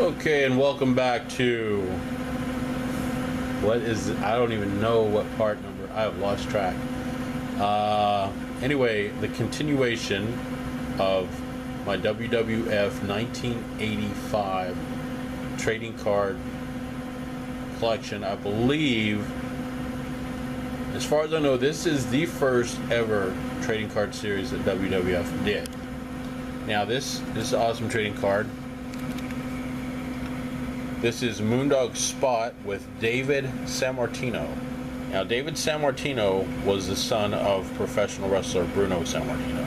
Okay, and welcome back to I don't even know what part number. I have lost track. Anyway, the continuation of my WWF 1985 trading card collection. I believe, as far as I know, this is the first ever trading card series that WWF did. Now this is an awesome trading card. This is Moondog Spot with David Sammartino. Now, David Sammartino was the son of professional wrestler Bruno Sammartino.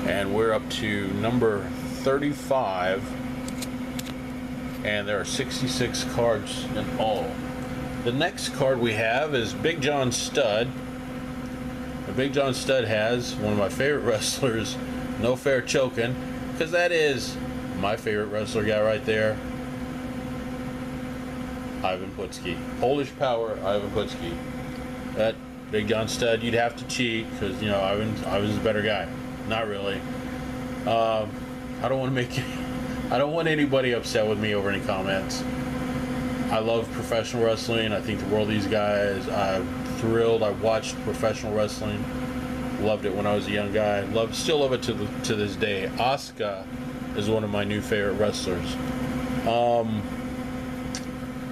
And we're up to number 35. And there are 66 cards in all. The next card we have is Big John Studd. And Big John Studd has one of my favorite wrestlers, No Fair Chokin', because that is my favorite wrestler guy right there. Ivan Putski. Polish Power, Ivan Putski. That Big John Studd, you'd have to cheat because, you know, Ivan's a better guy. Not really. I don't want anybody upset with me over any comments. I love professional wrestling. I think the world of these guys. I'm thrilled. I watched professional wrestling. Loved it when I was a young guy. Still love it to this day. Asuka is one of my new favorite wrestlers.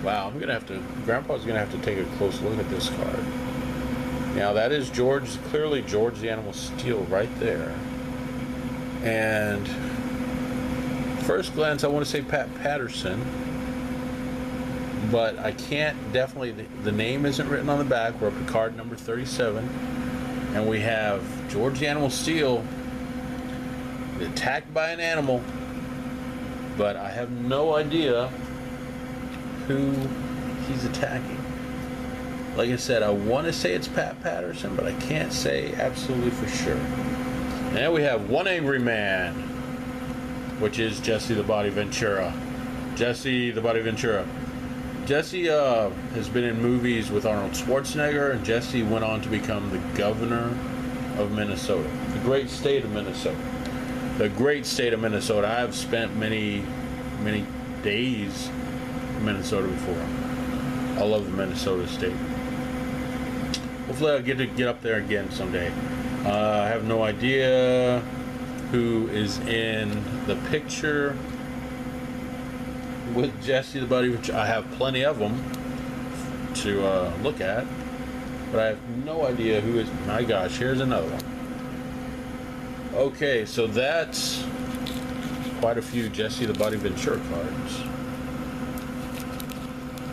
Wow, Grandpa's gonna have to take a close look at this card. Now that is clearly George the Animal Steele right there. And first glance, I want to say Pat Patterson, but I can't definitely. The name isn't written on the back. We're up to card number 37, and we have George the Animal Steele attacked by an animal, but I have no idea who he's attacking. Like I said, I want to say it's Pat Patterson, but I can't say absolutely for sure. And then we have One Angry Man, which is Jesse the Body Ventura. Jesse the Body Ventura. Jesse has been in movies with Arnold Schwarzenegger, and Jesse went on to become the governor of Minnesota, the great state of Minnesota. The great state of Minnesota. I have spent many days Minnesota before. I love the Minnesota state. Hopefully I'll get to get up there again someday. I have no idea who is in the picture with Jesse the Body, which I have plenty of them to look at, but I have no idea who is. My gosh, here's another one. Okay, so that's quite a few Jesse the Body Ventura cards.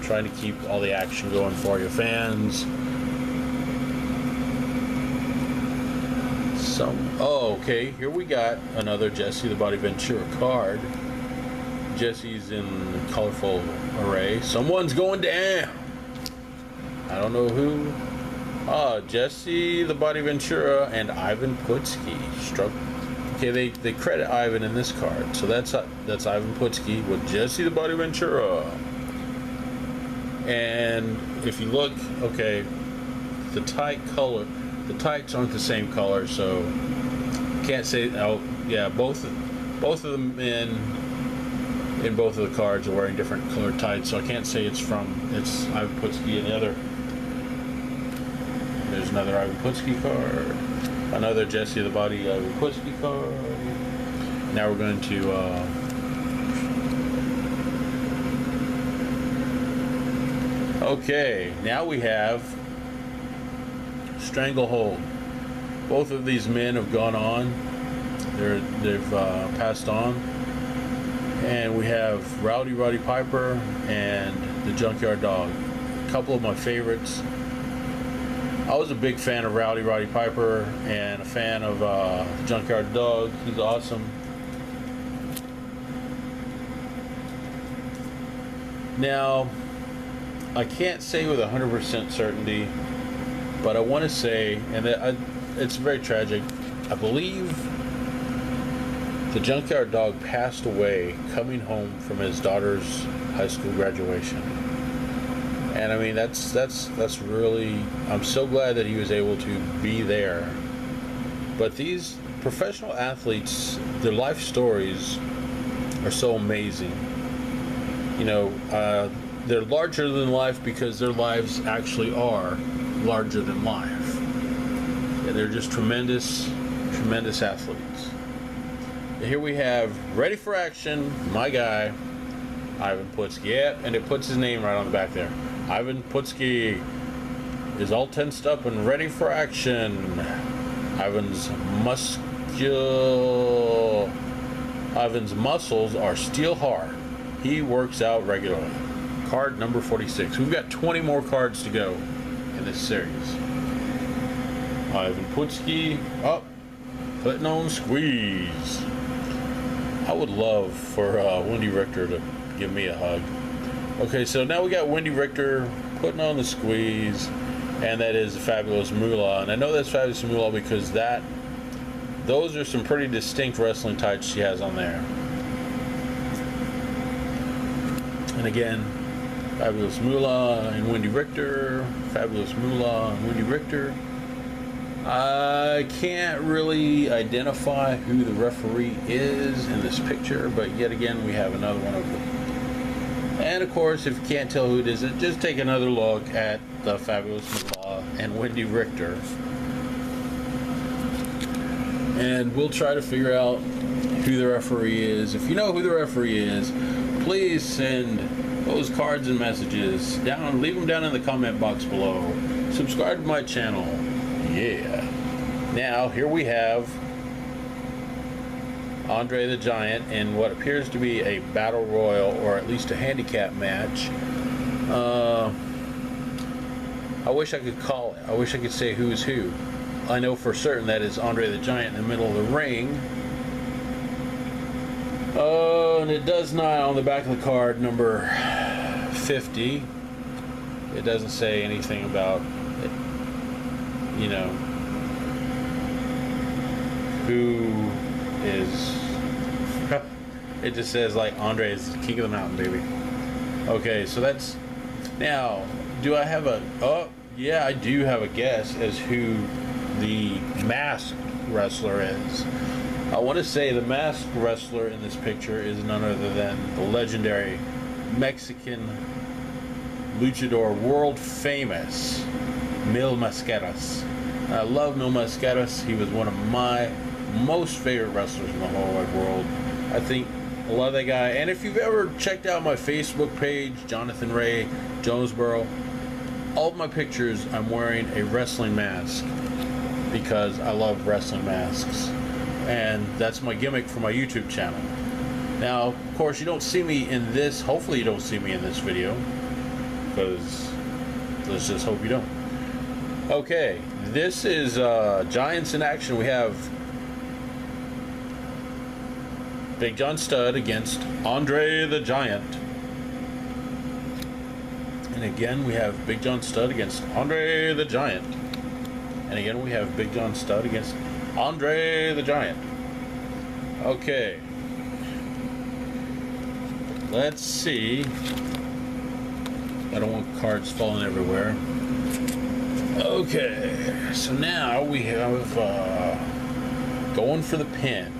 Trying to keep all the action going for you fans. Okay, here we got another Jesse the Body Ventura card. Jesse's in colorful array. Someone's going down. I don't know who. Jesse the Body Ventura and Ivan Putski struck. Okay, they credit Ivan in this card, so that's Ivan Putski with Jesse the Body Ventura. And if you look, okay, the tights aren't the same color, so can't say. Oh, yeah, both of the men in both of the cards are wearing different colored tights, so I can't say it's Ivan Putski and the other. There's another Ivan Putski card, another Jesse the Body Ivan Putski card. Now we're going to. Okay, now we have Stranglehold. Both of these men have gone on. They've passed on. And we have Roddy Piper and the Junkyard Dog. A couple of my favorites. I was a big fan of Roddy Piper and a fan of Junkyard Dog. He's awesome. Now, I can't say with 100% certainty, but I want to say, and it's very tragic, I believe the Junkyard Dog passed away coming home from his daughter's high school graduation. And I mean, that's really, I'm so glad that he was able to be there. But these professional athletes, their life stories are so amazing. You know, they're larger than life because their lives actually are larger than life. Yeah, they're just tremendous, tremendous athletes. Here we have, ready for action, my guy, Ivan Putski. Yep, and it puts his name right on the back there. Ivan Putski is all tensed up and ready for action. Ivan's muscles are steel hard. He works out regularly. Card number 46. We've got 20 more cards to go in this series. Ivan Putski up, putting on squeeze. I would love for Wendy Richter to give me a hug. Okay, so now we got Wendy Richter putting on the squeeze, and that is the Fabulous Moolah. And I know that's Fabulous Moolah because those are some pretty distinct wrestling tights she has on there. And again, Fabulous Moolah and Wendy Richter, Fabulous Moolah and Wendy Richter. I can't really identify who the referee is in this picture, but yet again we have another one of them. And of course, if you can't tell who it is, just take another look at the Fabulous Moolah and Wendy Richter, and we'll try to figure out who the referee is. If you know who the referee is, please send those cards and messages down. Leave them down in the comment box below. Subscribe to my channel. Yeah. Now, here we have Andre the Giant in what appears to be a battle royal, or at least a handicap match. I wish I could call it. I wish I could say who's who. I know for certain that is Andre the Giant in the middle of the ring. And it does not, on the back of the card, number 50. It doesn't say anything about it, you know, who is. It just says like Andre is the king of the mountain, baby. Okay, so that's. Now, do I have a? Oh, yeah, I do have a guess as who the masked wrestler is. I want to say the masked wrestler in this picture is none other than the legendary Mexican luchador, world famous Mil Mascaras. I love Mil Mascaras. He was one of my most favorite wrestlers in the whole wide world. I think I love that guy. And if you've ever checked out my Facebook page, Jonathan Ray Jonesboro, all of my pictures I'm wearing a wrestling mask because I love wrestling masks. And that's my gimmick for my YouTube channel. Now, of course, you don't see me in this. Hopefully you don't see me in this video, because let's just hope you don't. Okay, this is Giants in action. We have Big John Studd against Andre the Giant. And again, we have Big John Studd against Andre the Giant. And again, we have Big John Studd against Andre the Giant. Okay. Let's see. I don't want cards falling everywhere. Okay. So now we have going for the pin.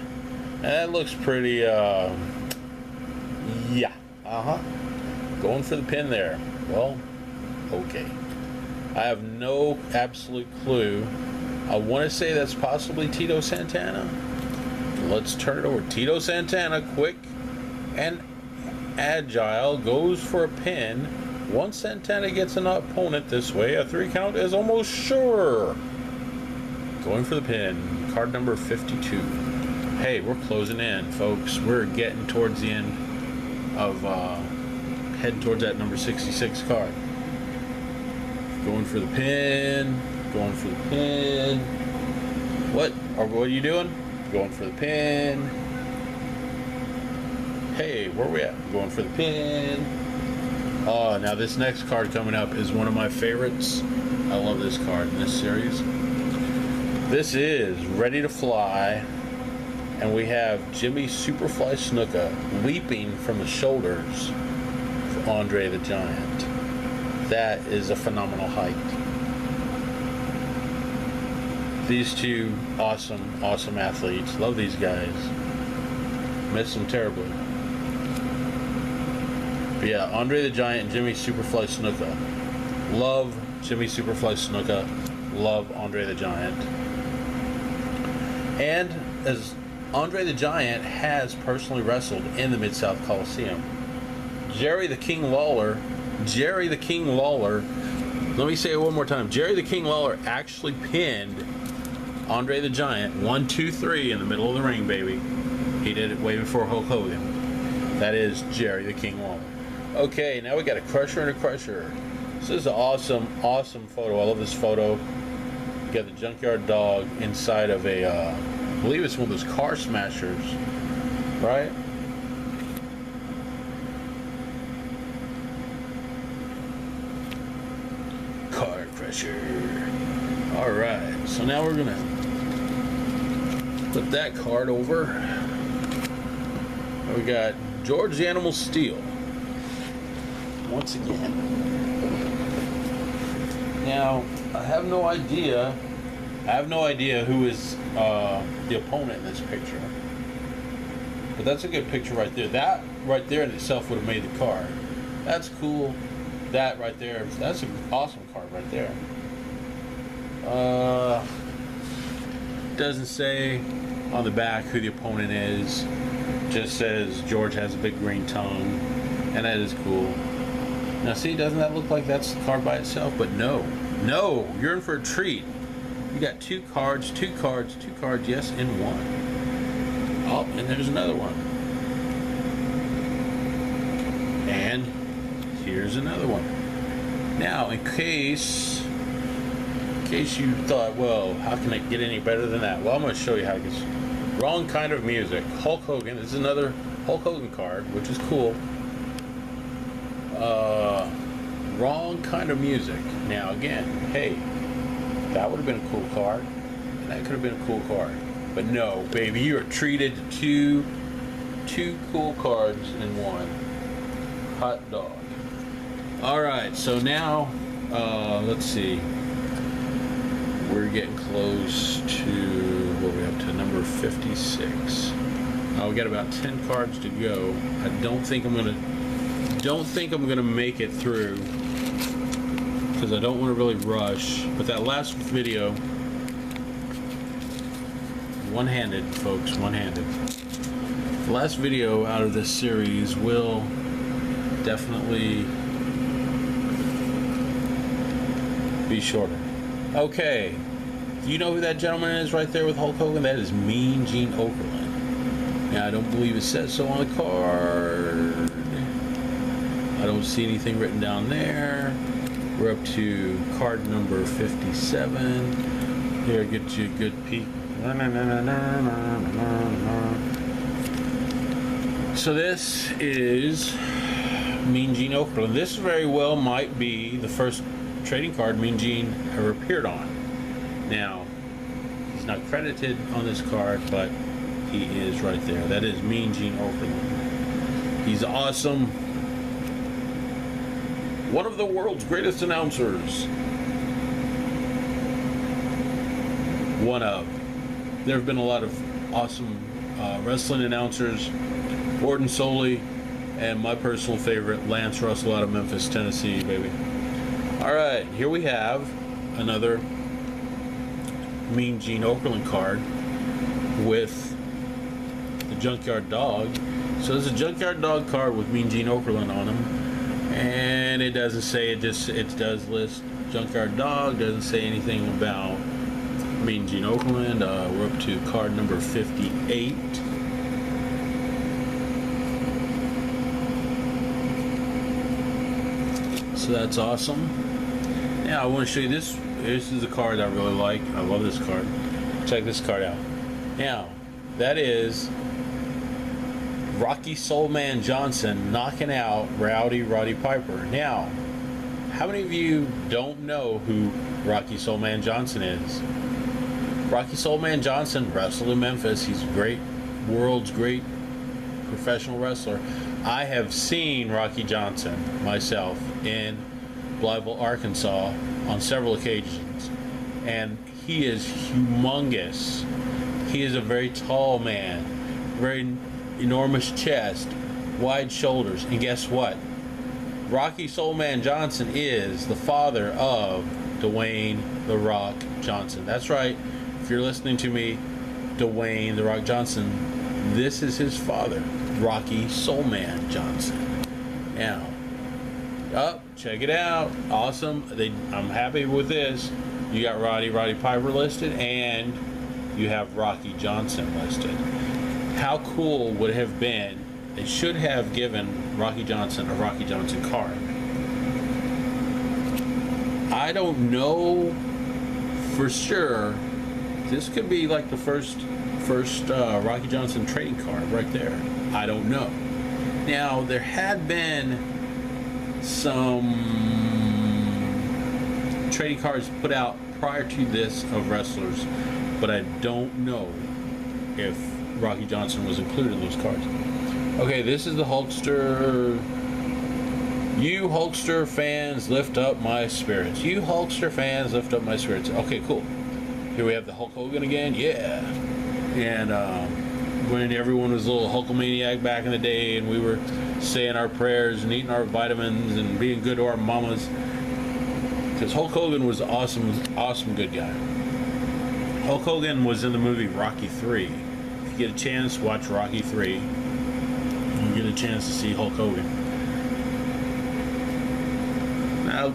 Now that looks pretty, yeah. Going for the pin there. Well, okay. I have no absolute clue. I want to say that's possibly Tito Santana. Let's turn it over. Tito Santana, quick and agile, goes for a pin. Once Santana gets an opponent this way, a 3 count is almost sure. Going for the pin. Card number 52. Hey, we're closing in, folks. We're getting towards the end of heading towards that number 66 card. Going for the pin. Going for the pin. What are you doing? Going for the pin. Hey, where are we at? Going for the pin. Oh, now this next card coming up is one of my favorites. I love this card in this series. This is Ready to Fly. And we have Jimmy Superfly Snuka leaping from the shoulders of Andre the Giant. That is a phenomenal height. These two awesome athletes. Love these guys. Miss them terribly. But yeah, Andre the Giant and Jimmy Superfly Snuka. Love Jimmy Superfly Snuka. Love Andre the Giant. And as Andre the Giant has personally wrestled in the Mid-South Coliseum. Jerry the King Lawler, let me say it one more time. Jerry the King Lawler actually pinned Andre the Giant 1, 2, 3 in the middle of the ring, baby. He did it way before Hulk Hogan. That is Jerry the King Lawler. Okay, now we got a Crusher and a Crusher. This is an awesome, awesome photo. I love this photo. You got the Junkyard Dog inside of a, I believe it's one of those car smashers, right? Car Crusher. All right, so now we're gonna put that card over. We got George the Animal Steele once again. Now I have no idea who is the opponent in this picture, but that's a good picture right there. That right there in itself would have made the card. That's cool. That right there, that's an awesome card right there. Doesn't say on the back who the opponent is. Just says George has a big green tongue, and that is cool. Now see, doesn't that look like that's the card by itself? But no, you're in for a treat. You got two cards, yes, in one. Oh, and there's another one. And here's another one. Now, in case you thought, well, how can it get any better than that? Well, I'm going to show you how it gets. Wrong kind of music. Hulk Hogan. This is another Hulk Hogan card, which is cool. Wrong kind of music. Now, again, hey, that would have been a cool card, and that could have been a cool card. But no, baby, you are treated to two cool cards in one. Hot dog. All right, so now, let's see. We're getting close to, what are we up to, number 56. We got about 10 cards to go. I don't think I'm gonna make it through, because I don't want to really rush. But that last video, one-handed, folks, one-handed. The last video out of this series will definitely be shorter. Okay, do you know who that gentleman is right there with Hulk Hogan? That is Mean Gene Okerlund. Now, I don't believe it says so on the card. I don't see anything written down there. We're up to card number 57. Here, get you a good peek. So this is Mean Gene Okerlund. This very well might be the first trading card Mean Gene ever appeared on. Now, he's not credited on this card, but he is right there. That is Mean Gene Okerlund. He's awesome. One of the world's greatest announcers. One of. There have been a lot of awesome wrestling announcers. Gordon Soley, and my personal favorite, Lance Russell out of Memphis, Tennessee, baby. Alright, here we have another Mean Gene Okerlund card with the Junkyard Dog. So there's a Junkyard Dog card with Mean Gene Okerlund on him, and it doesn't say, it does list Junkyard Dog, doesn't say anything about Mean Gene Okerlund. We're up to card number 58. So that's awesome. Now I want to show you this. This is a card I really like. I love this card. Check this card out. Now, that is Rocky Soulman Johnson knocking out Roddy Piper. Now, how many of you don't know who Rocky Soulman Johnson is? Rocky Soulman Johnson wrestled in Memphis. He's a great, world's great professional wrestler. I have seen Rocky Johnson myself in Blytheville, Arkansas on several occasions, and he is humongous. He is a very tall man, very enormous chest, wide shoulders, and guess what? Rocky Soulman Johnson is the father of Dwayne The Rock Johnson. That's right. If you're listening to me, Dwayne The Rock Johnson, this is his father, Rocky Soulman Johnson. Now, check it out. Awesome. I'm happy with this. You got Roddy Piper listed, and you have Rocky Johnson listed. How cool would it have been? They should have given Rocky Johnson a Rocky Johnson card. I don't know for sure. This could be like the first Rocky Johnson trading card right there. I don't know. Now, there had been some trading cards put out prior to this of wrestlers, but I don't know if Rocky Johnson was included in those cards. Okay, this is the Hulkster. You Hulkster fans lift up my spirits. You Hulkster fans lift up my spirits. Okay, cool. Here we have the Hulk Hogan again. Yeah. And when everyone was a little Hulkamaniac back in the day, and we were saying our prayers and eating our vitamins and being good to our mamas, because Hulk Hogan was awesome good guy. Hulk Hogan was in the movie Rocky 3. If you get a chance, watch Rocky 3. You get a chance to see Hulk Hogan. Now,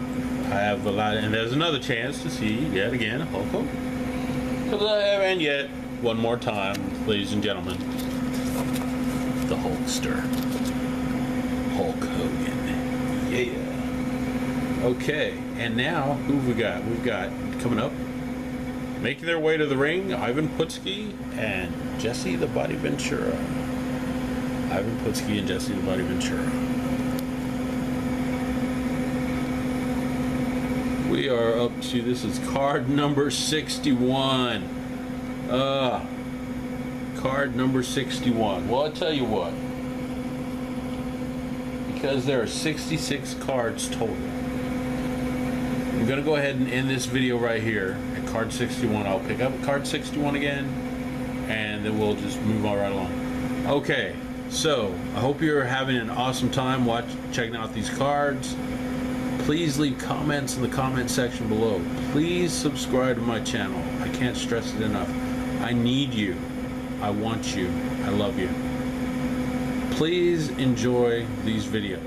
I have a lot, and there's another chance to see yet again Hulk Hogan. And yet, one more time, ladies and gentlemen, the Hulkster, Hulk Hogan. Yeah. Okay, and now who have we got? We've got coming up, making their way to the ring, Ivan Putski and Jesse the Body Ventura. Ivan Putski and Jesse the Body Ventura. We are up to, this is card number 61. Card number 61. Well, I'll tell you what. Because there are 66 cards total, I'm going to go ahead and end this video right here at card 61. I'll pick up card 61 again, and then we'll just move on right along. Okay, so I hope you're having an awesome time checking out these cards. Please leave comments in the comment section below. Please subscribe to my channel. I can't stress it enough. I need you. I want you. I love you. Please enjoy these videos.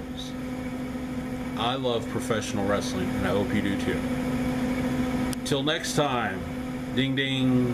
I love professional wrestling, and I hope you do too. Till next time, ding ding.